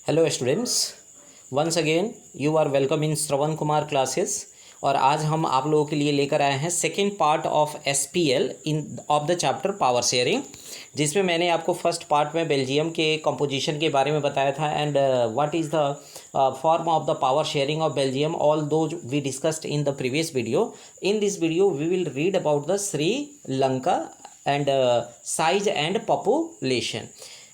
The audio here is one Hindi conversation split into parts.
Hello students, once again you are welcome in Shravan Kumar classes. और आज हम आप लोगों के लिए लेकर आए हैं second part of SPL in of the chapter power sharing, जिसमें मैंने आपको फर्स्ट पार्ट में बेल्जियम के कंपोजिशन के बारे में बताया था and what is the form of the power sharing of Belgium, although we discussed in the previous video. In this video we will read about the Sri Lanka and size and population.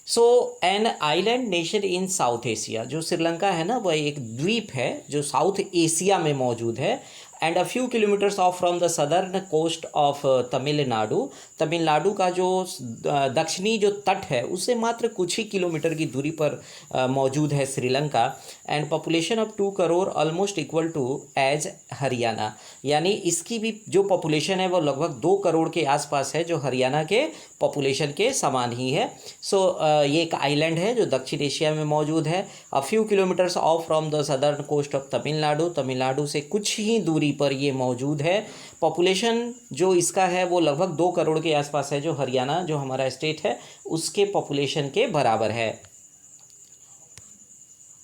So an island nation in South Asia, जो श्रीलंका है ना, वह एक द्वीप है जो साउथ एशिया में मौजूद है and a few kilometres off from the southern coast of Tamil Nadu. Tamil Nadu का जो दक्षिणी जो तट है उससे मात्र कुछ ही किलोमीटर की दूरी पर मौजूद है Sri Lanka. And population of 2 crore almost equal to as Haryana, यानी इसकी भी जो पॉपुलेशन है वो लगभग 2 करोड़ के आसपास है, जो हरियाणा के पॉपुलेशन के समान ही है। सो ये एक आइलैंड है जो दक्षिण एशिया में मौजूद है। A few kilometres off from the southern coast of Tamil Nadu, Tamil Nadu से कुछ ही दूरी पर ये मौजूद है। पॉपुलेशन जो इसका है वो लगभग 2 करोड़ के आसपास है, जो हरियाणा जो हमारा स्टेट है उसके पॉपुलेशन के बराबर है।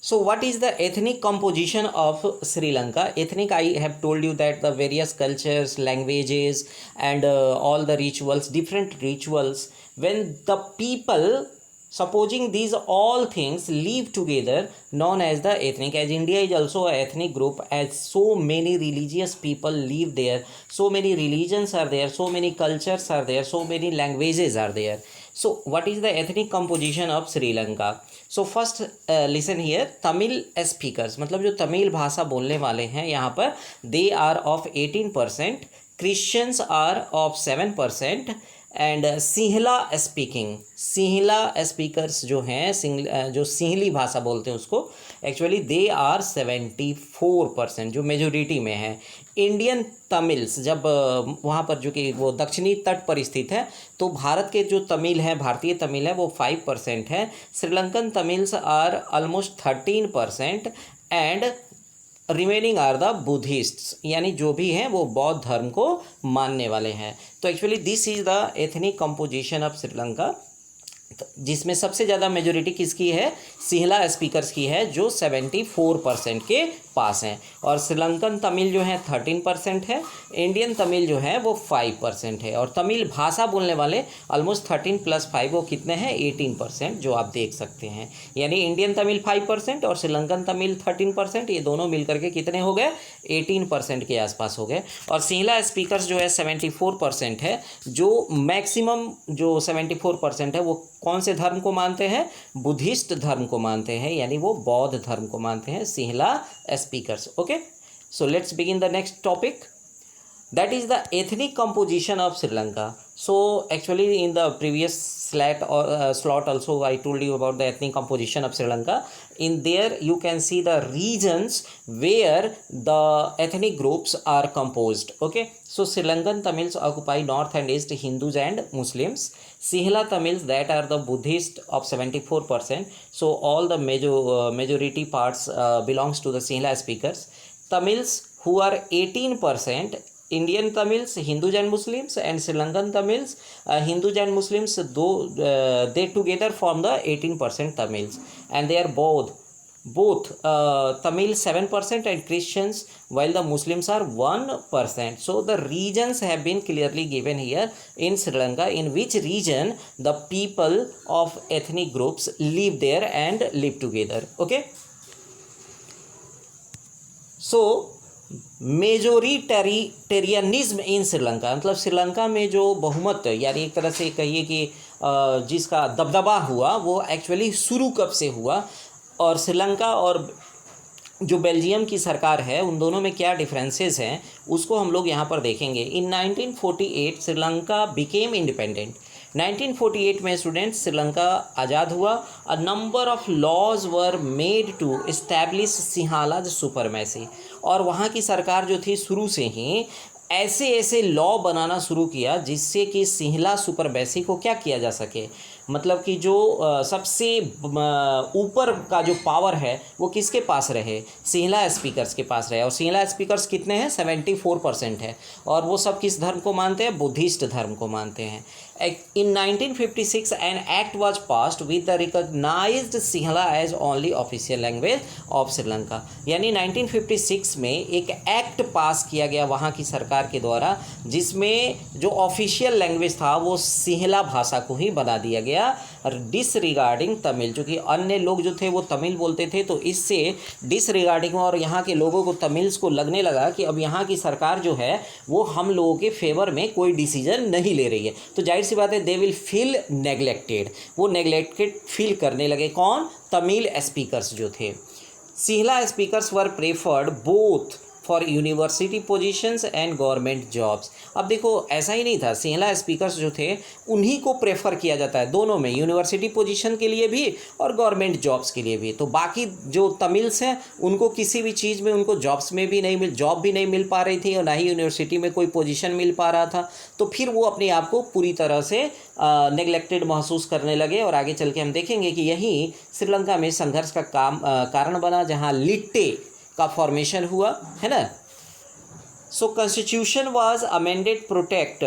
So what is the ethnic composition of Sri Lanka? Ethnic, I have told you that the various cultures, languages and all the rituals, different rituals, when the people supposing these all things live together, known as the ethnic. As India is also a ethnic group, as so many religious people live there, so many religions are there, so many cultures are there, so many languages are there. So what is the ethnic composition of Sri Lanka? So first listen here, Tamil speakers, मतलब जो तमिल भाषा बोलने वाले हैं यहाँ पर, they are of 18%, Christians are of 7% and Sinhala speaking, Sinhala speakers जो हैं, जो सिंहली भाषा बोलते हैं उसको, एक्चुअली दे आर 74%, जो मेजोरिटी में है। इंडियन तमिल्स, जब वहाँ पर जो कि वो दक्षिणी तट पर स्थित है, तो भारत के जो तमिल हैं, भारतीय तमिल है, वो 5% है। Sri Lankan Tamils are almost 13% and remaining are the Buddhists, यानी जो भी हैं वो बौद्ध धर्म को मानने वाले हैं। तो actually this is the ethnic composition of Sri Lanka, जिसमें सबसे ज़्यादा मेजोरिटी किसकी है? सिंहला स्पीकर्स की है, जो 74% के पास हैं। और श्रीलंकन तमिल जो है 13% है, इंडियन तमिल जो है वो 5% है। और तमिल भाषा बोलने वाले ऑलमोस्ट 13 + 5 वो कितने हैं? 18%, जो आप देख सकते हैं। यानी इंडियन तमिल 5% और श्रीलंकन तमिल 13%, ये दोनों मिलकर के कितने हो गए? 18% के आसपास हो गए। और सिंहला स्पीकर्स जो है 74% है, जो मैक्सिमम जो 74% है वो कौन से धर्म को मानते हैं? बुद्धिस्ट धर्म को मानते हैं, यानी वो बौद्ध धर्म को मानते हैं, Sinhala speakers. Okay, so let's begin the next topic, that is the ethnic composition of Sri Lanka. So actually in the previous slot also I told you about the ethnic composition of Sri Lanka. In there you can see the regions where the ethnic groups are composed. Okay, so Sri Lankan Tamils occupy north and east, Hindus and Muslims. Sinhala Tamils, that are the Buddhist of 74%. So all the majority parts belongs to the Sinhala speakers. Tamils who are 18%, Indian Tamils, Hindus and Muslims, and Sri Lankan Tamils, Hindus and Muslims, though they together form the 18% Tamils, and they are both Tamil 7% and Christians, while the Muslims are 1%. So the regions have been clearly given here in Sri Lanka, in which region the people of ethnic groups live there and live together. Okay, so majoritarianism in Sri Lanka, मतलब श्रीलंका में जो बहुमत, यानी एक तरह से कहिए कि जिसका दबदबा हुआ, वो एक्चुअली शुरू कब से हुआ, और श्रीलंका और जो बेल्जियम की सरकार है उन दोनों में क्या डिफरेंसेस हैं उसको हम लोग यहाँ पर देखेंगे। इन 1948 श्रीलंका बिकेम इंडिपेंडेंट। 1948 में स्टूडेंट्स श्रीलंका आज़ाद हुआ। A number of laws were made to establish Sinhalas supremacy, और वहाँ की सरकार जो थी शुरू से ही ऐसे लॉ बनाना शुरू किया जिससे कि सिंहला सुपरमेसी को क्या किया जा सके, मतलब कि जो सबसे ऊपर का जो पावर है वो किसके पास रहे? सिंहला स्पीकर्स के पास रहे। और सिंहला स्पीकर्स कितने हैं? 74% है। और वो सब किस धर्म को मानते हैं? बुद्धिस्ट धर्म को मानते हैं। In 1956, an act was passed with the recognized Sinhala as only official language of Sri Lanka. यानी 1956 में एक एक्ट पास किया गया वहाँ की सरकार के द्वारा, जिसमें जो ऑफिशियल लैंग्वेज था वो सिंहला भाषा को ही बना दिया गया, डिसरिगार्डिंग तमिल। चूँकि अन्य लोग जो थे वो तमिल बोलते थे, तो इससे डिसरिगार्डिंग और यहाँ के लोगों को, तमिल्स को लगने लगा कि अब यहाँ की सरकार जो है वो हम लोगों के फेवर में कोई डिसीजन नहीं ले रही है, तो जाहिर सी बात है दे विल फील नेग्लेक्टेड, वो नेग्लेक्टेड फील करने लगे। कौन? तमिल स्पीकर्स जो थे। Sinhala speakers were preferred both for university positions and government jobs. अब देखो ऐसा ही नहीं था, सिंहला स्पीकर्स जो थे उन्हीं को प्रेफर किया जाता है दोनों में, यूनिवर्सिटी पोजीशन के लिए भी और गवर्नमेंट जॉब्स के लिए भी। तो बाकी जो तमिल्स हैं उनको किसी भी चीज़ में, उनको जॉब्स में भी नहीं जॉब भी नहीं मिल पा रही थी और ना ही यूनिवर्सिटी में कोई पोजीशन मिल पा रहा था, तो फिर वो अपने आप को पूरी तरह से नेग्लेक्टेड महसूस करने लगे। और आगे चल के हम देखेंगे कि यही श्रीलंका में संघर्ष का कारण बना, जहाँ लिट्टे का फॉर्मेशन हुआ, है ना। So constitution was amended protect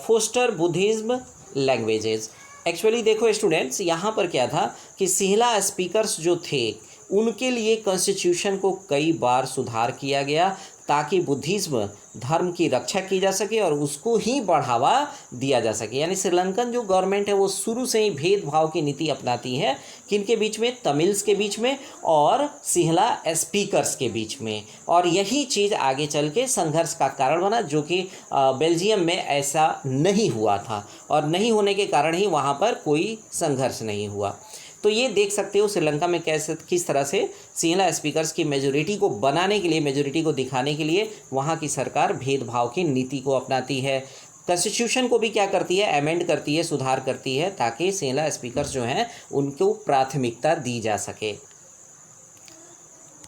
foster Buddhism languages. Actually देखो स्टूडेंट्स, यहाँ पर क्या था कि सिंहला स्पीकर्स जो थे उनके लिए कॉन्स्टिट्यूशन को कई बार सुधार किया गया ताकि बुद्धिज्म धर्म की रक्षा की जा सके और उसको ही बढ़ावा दिया जा सके। यानी श्रीलंकन जो गवर्नमेंट है वो शुरू से ही भेदभाव की नीति अपनाती है, किनके बीच में? तमिल्स के बीच में और सिंहला स्पीकर्स के बीच में। और यही चीज़ आगे चल के संघर्ष का कारण बना, जो कि बेल्जियम में ऐसा नहीं हुआ था और नहीं होने के कारण ही वहाँ पर कोई संघर्ष नहीं हुआ। तो ये देख सकते हो श्रीलंका में कैसे, किस तरह से सिंहला स्पीकर्स की मेजोरिटी को बनाने के लिए, मेजोरिटी को दिखाने के लिए वहाँ की सरकार भेदभाव की नीति को अपनाती है। कॉन्स्टिट्यूशन को भी क्या करती है? अमेंड करती है, सुधार करती है, ताकि सिंहला स्पीकर्स जो हैं उनको प्राथमिकता दी जा सके।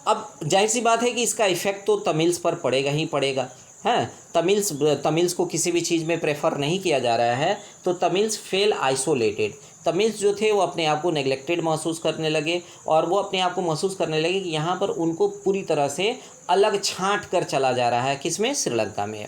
अब जाहिर सी बात है कि इसका इफेक्ट तो तमिल्स पर पड़ेगा ही पड़ेगा, हैं। तमिल्स को किसी भी चीज़ में प्रेफर नहीं किया जा रहा है, तो तमिल्स फेल आइसोलेटेड। तमिल्स जो थे वो अपने आप को नेग्लेक्टेड महसूस करने लगे और वो अपने आप को महसूस करने लगे कि यहाँ पर उनको पूरी तरह से अलग छांट कर चला जा रहा है। किसमें? श्रीलंका में।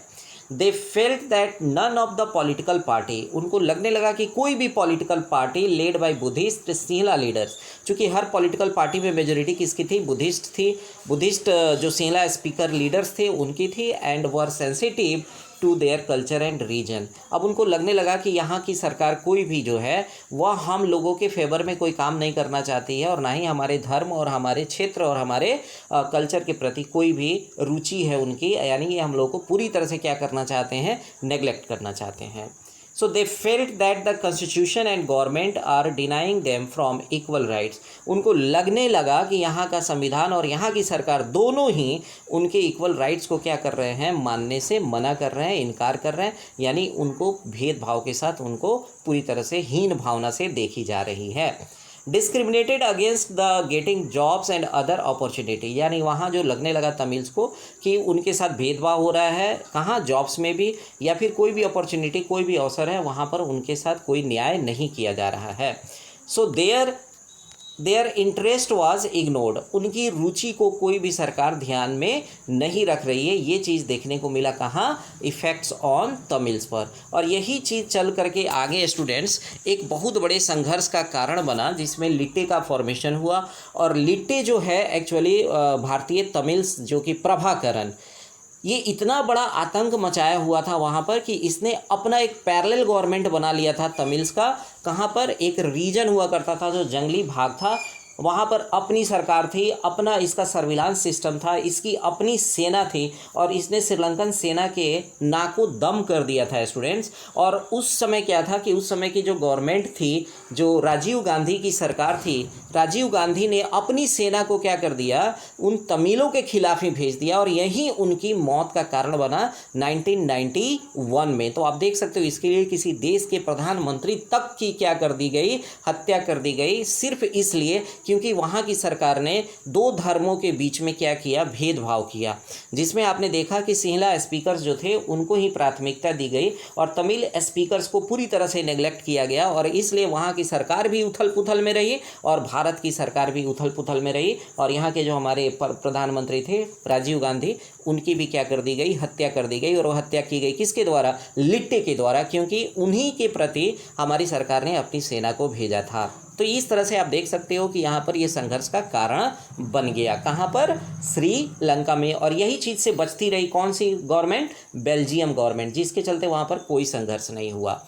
They felt that none of the political party, उनको लगने लगा कि कोई भी political party led by Buddhist Sinhala leaders, चूँकि हर पॉलिटिकल पार्टी में मेजोरिटी किसकी थी? बुद्धिस्ट थी। बुद्धिस्ट जो सिंहला स्पीकर लीडर्स थे उनकी थी, and were sensitive to their culture and religion. अब उनको लगने लगा कि यहाँ की सरकार कोई भी जो है वह हम लोगों के फेवर में कोई काम नहीं करना चाहती है और ना ही हमारे धर्म और हमारे क्षेत्र और हमारे कल्चर के प्रति कोई भी रुचि है उनकी, यानी कि हम लोगों को पूरी तरह से क्या करना चाहते हैं? नेग्लेक्ट करना चाहते हैं। So they felt that the constitution and government are denying them from equal rights. उनको लगने लगा कि यहाँ का संविधान और यहाँ की सरकार दोनों ही उनके इक्वल राइट्स को क्या कर रहे हैं? मानने से मना कर रहे हैं, इनकार कर रहे हैं, यानी उनको भेदभाव के साथ उनको पूरी तरह से हीन भावना से देखी जा रही है। Discriminated against the getting jobs and other opportunity, यानी वहाँ जो लगने लगा तमिल्स को कि उनके साथ भेदभाव हो रहा है, कहाँ? जॉब्स में भी, या फिर कोई भी अपॉर्चुनिटी, कोई भी अवसर है वहाँ पर उनके साथ कोई न्याय नहीं किया जा रहा है। So their interest was ignored, उनकी रुचि को कोई भी सरकार ध्यान में नहीं रख रही है। ये चीज़ देखने को मिला कहाँ? इफ़ेक्ट्स ऑन तमिल्स पर। और यही चीज़ चल करके आगे स्टूडेंट्स एक बहुत बड़े संघर्ष का कारण बना, जिसमें लिट्टे का फॉर्मेशन हुआ। और लिट्टे जो है एक्चुअली भारतीय तमिल्स जो कि प्रभाकरण, ये इतना बड़ा आतंक मचाया हुआ था वहाँ पर कि इसने अपना एक पैरेलल गवर्नमेंट बना लिया था तमिल्स का। कहाँ पर? एक रीजन हुआ करता था जो जंगली भाग था, वहाँ पर अपनी सरकार थी, अपना इसका सर्विलांस सिस्टम था, इसकी अपनी सेना थी और इसने श्रीलंकन सेना के नाको दम कर दिया था स्टूडेंट्स। और उस समय क्या था कि उस समय की जो गवर्नमेंट थी, जो राजीव गांधी की सरकार थी, राजीव गांधी ने अपनी सेना को क्या कर दिया? उन तमिलों के खिलाफ ही भेज दिया और यही उनकी मौत का कारण बना 1991 में। तो आप देख सकते हो इसके लिए किसी देश के प्रधानमंत्री तक की क्या कर दी गई? हत्या कर दी गई, सिर्फ इसलिए क्योंकि वहाँ की सरकार ने दो धर्मों के बीच में क्या किया? भेदभाव किया, जिसमें आपने देखा कि सिंहला स्पीकर्स जो थे उनको ही प्राथमिकता दी गई और तमिल स्पीकर्स को पूरी तरह से नेग्लेक्ट किया गया। और इसलिए वहाँ की सरकार भी उथल पुथल में रही और भारत की सरकार भी उथल पुथल में रही और यहाँ के जो हमारे प्रधानमंत्री थे राजीव गांधी, उनकी भी क्या कर दी गई, हत्या कर दी गई। और वो हत्या की गई किसके द्वारा, लिट्टे के द्वारा, क्योंकि उन्हीं के प्रति हमारी सरकार ने अपनी सेना को भेजा था। तो इस तरह से आप देख सकते हो कि यहाँ पर ये संघर्ष का कारण बन गया, कहाँ पर, श्रीलंका में। और यही चीज़ से बचती रही कौन सी गवर्नमेंट, बेल्जियम गवर्नमेंट, जिसके चलते वहाँ पर कोई संघर्ष नहीं हुआ।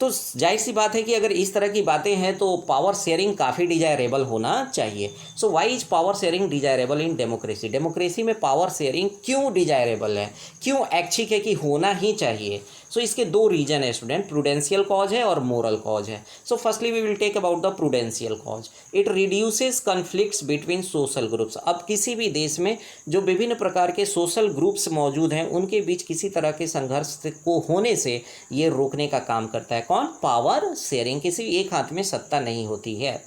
तो जाहिर सी बात है कि अगर इस तरह की बातें हैं तो पावर शेयरिंग काफ़ी डिजायरेबल होना चाहिए। So why is power sharing desirable in democracy? Democracy में पावर शेयरिंग क्यों डिजायरेबल है, क्यों ऐच्छिक है कि होना ही चाहिए? सो इसके दो रीजन है स्टूडेंट, प्रूडेंशियल कॉज है और मोरल कॉज है। So firstly we will take about the prudential cause. It reduces conflicts between social groups. अब किसी भी देश में जो विभिन्न प्रकार के सोशल ग्रुप्स मौजूद हैं उनके बीच किसी तरह के संघर्ष को होने से ये रोकने का काम करता है कौन, पावर शेयरिंग। किसी एक हाथ में सत्ता नहीं होती है।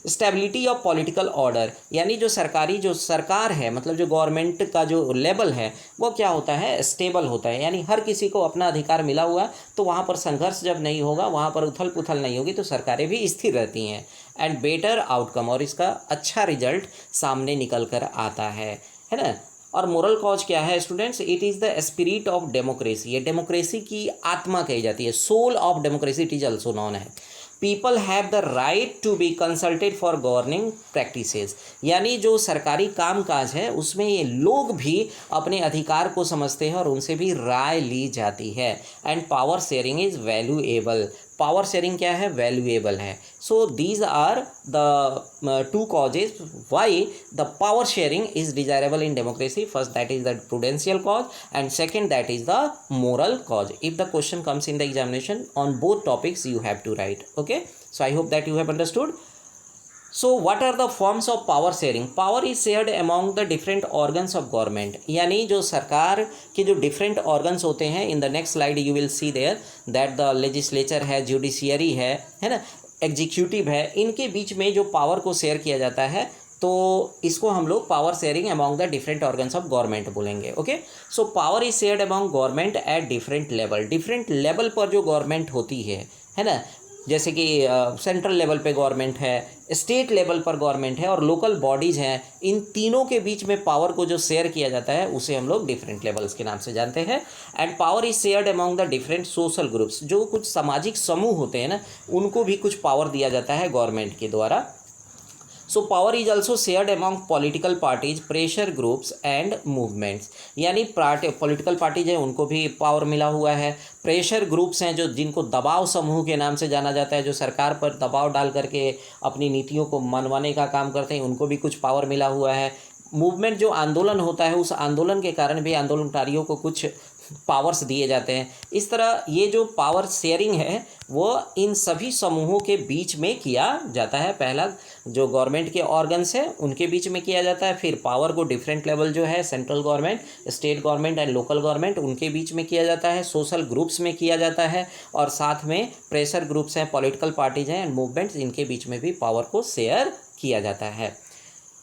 स्टेबिलिटी ऑफ पॉलिटिकल ऑर्डर, यानी जो सरकार है, मतलब जो गवर्नमेंट का जो लेवल है वो क्या होता है, स्टेबल होता है। यानी हर किसी को अपना अधिकार मिला हुआ, तो वहाँ पर संघर्ष जब नहीं होगा, वहाँ पर उथल पुथल नहीं होगी, तो सरकारें भी स्थिर रहती हैं। एंड बेटर आउटकम, और इसका अच्छा रिजल्ट सामने निकल कर आता है ना। और मोरल कॉज क्या है students? It is the spirit of democracy. ये डेमोक्रेसी की आत्मा कही जाती है, soul of democracy it is also known है। People have the right to be consulted for governing practices, यानी जो सरकारी कामकाज है उसमें ये लोग भी अपने अधिकार को समझते हैं और उनसे भी राय ली जाती है। And power sharing is valuable. Power sharing क्या है, वैल्यूएबल है। So these are the two causes why the power sharing is desirable in democracy. First that is the prudential cause and second that is the moral cause. If the question comes in the examination on both topics you have to write. Okay, so I hope that you have understood. So what are the forms of power sharing? Power is shared among the different organs of government. यानी जो सरकार के जो different organs होते हैं, in the next slide you will see there that the legislature है, judiciary है ना, executive है, इनके बीच में जो पावर को शेयर किया जाता है तो इसको हम लोग power sharing among the different organs of government बोलेंगे। Okay, so power is shared among government at different level. Different level पर जो गवर्नमेंट होती है ना, जैसे कि सेंट्रल लेवल पे गवर्नमेंट है, स्टेट लेवल पर गवर्नमेंट है और लोकल बॉडीज़ हैं, इन तीनों के बीच में पावर को जो शेयर किया जाता है उसे हम लोग डिफरेंट लेवल्स के नाम से जानते हैं। And power is shared among the different social groups. जो कुछ सामाजिक समूह होते हैं ना, उनको भी कुछ पावर दिया जाता है गवर्नमेंट के द्वारा। सो power is also shared among political parties, pressure groups and movements. यानी पॉलिटिकल पार्टीज हैं उनको भी पावर मिला हुआ है। प्रेशर ग्रुप्स हैं जो जिनको दबाव समूह के नाम से जाना जाता है, जो सरकार पर दबाव डाल करके अपनी नीतियों को मनवाने का काम करते हैं, उनको भी कुछ पावर मिला हुआ है। मूवमेंट जो आंदोलन होता है, उस आंदोलन के कारण भी आंदोलनकारियों को कुछ पावर्स दिए जाते हैं। इस तरह ये जो पावर शेयरिंग है वो इन सभी समूहों के बीच में किया जाता है। पहला जो गवर्नमेंट के ऑर्गन्स हैं उनके बीच में किया जाता है, फिर पावर को डिफरेंट लेवल जो है, central government, state government and local government, उनके बीच में किया जाता है, सोशल ग्रुप्स में किया जाता है, और साथ में प्रेशर ग्रुप्स हैं, पॉलिटिकल पार्टीज हैं एंड मूवमेंट्स, इनके बीच में भी पावर को शेयर किया जाता है।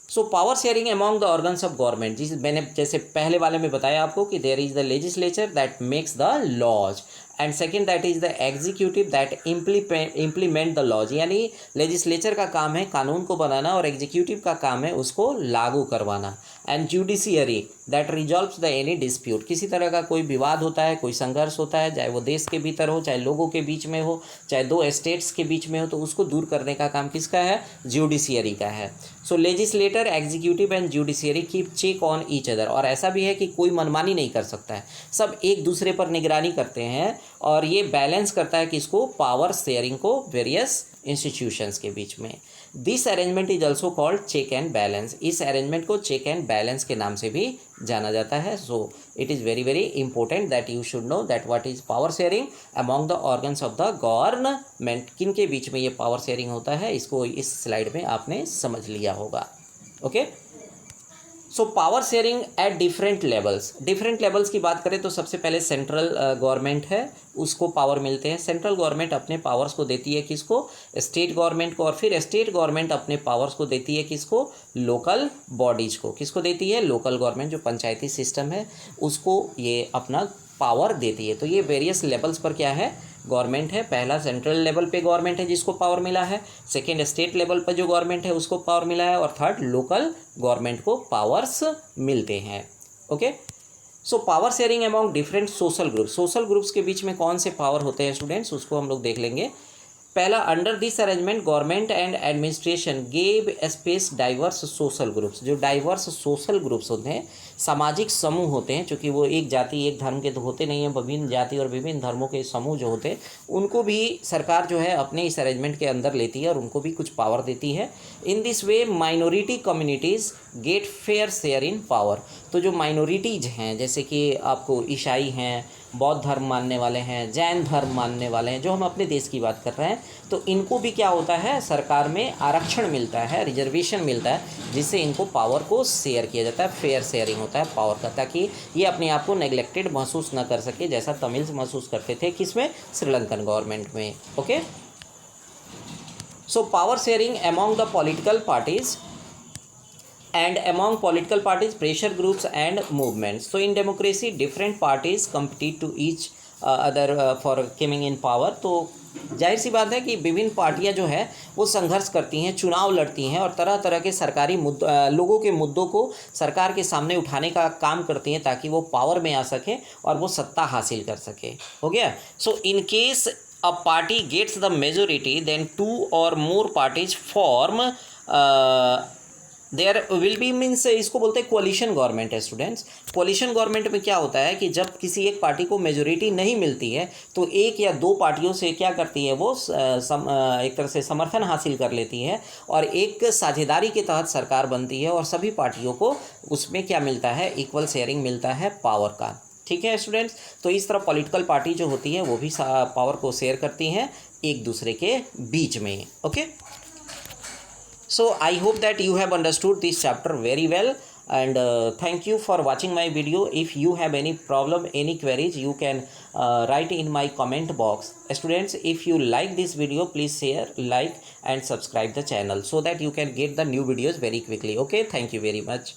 So power sharing among the organs of government, जिस मैंने जैसे पहले वाले में बताया आपको कि there is the legislature that makes the laws and second that is the executive that implement the laws. यानी लेजिस्लेचर का काम है कानून को बनाना और एग्जीक्यूटिव का काम है उसको लागू करवाना। And judiciary that resolves the any dispute. किसी तरह का कोई विवाद होता है, कोई संघर्ष होता है, चाहे वो देश के भीतर हो, चाहे लोगों के बीच में हो, चाहे दो स्टेट्स के बीच में हो, तो उसको दूर करने का काम किसका है, जुडिशियरी का है। So legislator, executive and judiciary keep check on each other. और ऐसा भी है कि कोई मनमानी नहीं कर सकता है, सब एक दूसरे पर निगरानी करते हैं और ये बैलेंस करता है किसको, पावर शेयरिंग को वेरियस इंस्टीट्यूशंस के बीच में। This arrangement is also called check and balance. इस अरेंजमेंट को चेक एंड बैलेंस के नाम से भी जाना जाता है। So it is very very important that you should know that what is power sharing among the organs of the government. किन के बीच में ये पावर शेयरिंग होता है, इसको इस स्लाइड में आपने समझ लिया होगा। Okay, so power sharing at different levels. Different levels की बात करें तो सबसे पहले सेंट्रल गवर्नमेंट है, उसको पावर मिलते हैं। सेंट्रल गवर्नमेंट अपने पावर्स को देती है किसको, स्टेट गवर्नमेंट को, और फिर स्टेट गवर्नमेंट अपने पावर्स को देती है किसको, लोकल बॉडीज़ को। किसको देती है, लोकल गवर्नमेंट, जो पंचायती सिस्टम है उसको ये अपना पावर देती है। तो ये वेरियस लेवल्स पर क्या है, गवर्नमेंट है, पहला सेंट्रल लेवल पे गवर्नमेंट है जिसको पावर मिला है, सेकेंड स्टेट लेवल पर जो गवर्नमेंट है उसको पावर मिला है, और थर्ड लोकल गवर्नमेंट को पावर्स मिलते हैं। Okay, so power sharing among different social groups के बीच में कौन से पावर होते हैं स्टूडेंट्स, उसको हम लोग देख लेंगे। पहला, under this arrangement government and administration gave space diverse social groups. जो डाइवर्स सोशल ग्रुप्स होते हैं, सामाजिक समूह होते हैं, चूँकि वो एक जाति एक धर्म के तो होते नहीं हैं, विभिन्न जाति और विभिन्न धर्मों के समूह जो होते हैं उनको भी सरकार जो है अपने इस अरेंजमेंट के अंदर लेती है और उनको भी कुछ पावर देती है। In this way minority communities get fair share in power. तो जो माइनॉरिटीज़ हैं, जैसे कि आपको ईसाई हैं, बौद्ध धर्म मानने वाले हैं, जैन धर्म मानने वाले हैं, जो हम अपने देश की बात कर रहे हैं, तो इनको भी क्या होता है, सरकार में आरक्षण मिलता है, रिजर्वेशन मिलता है, जिससे इनको पावर को शेयर किया जाता है, फेयर शेयरिंग होता है पावर का, ताकि ये अपने आप को नेग्लेक्टेड महसूस न कर सके, जैसा तमिल्स महसूस करते थे किसमें, श्रीलंकन गवर्नमेंट में। Okay, so power sharing among the political parties and among political parties, pressure groups and movements. So in democracy different parties compete to each other for coming in power. तो जाहिर सी बात है कि विभिन्न पार्टियां जो है वो संघर्ष करती हैं, चुनाव लड़ती हैं और तरह तरह के सरकारी लोगों के मुद्दों को सरकार के सामने उठाने का काम करती हैं, ताकि वो पावर में आ सके और वो सत्ता हासिल कर सके। हो गया। So in case a party gets the majority then 2 और more parties form there will be, means इसको बोलते हैं कोalition गवर्नमेंट है स्टूडेंट्स। कोalition गवर्नमेंट में क्या होता है कि जब किसी एक पार्टी को मेजोरिटी नहीं मिलती है तो एक या दो पार्टियों से क्या करती है वो एक तरह से समर्थन हासिल कर लेती है और एक साझेदारी के तहत सरकार बनती है और सभी पार्टियों को उसमें क्या मिलता है, इक्वल शेयरिंग मिलता है पावर का। ठीक है स्टूडेंट्स, तो इस तरह पॉलिटिकल पार्टी जो होती है वो भी पावर को शेयर करती हैं एक दूसरे के बीच में। Okay, so I hope that you have understood this chapter very well, and thank you for watching my video. If you have any problem, any queries, you can write in my comment box. Students, if you like this video, please share, like and subscribe the channel so that you can get the new videos very quickly. Okay, thank you very much.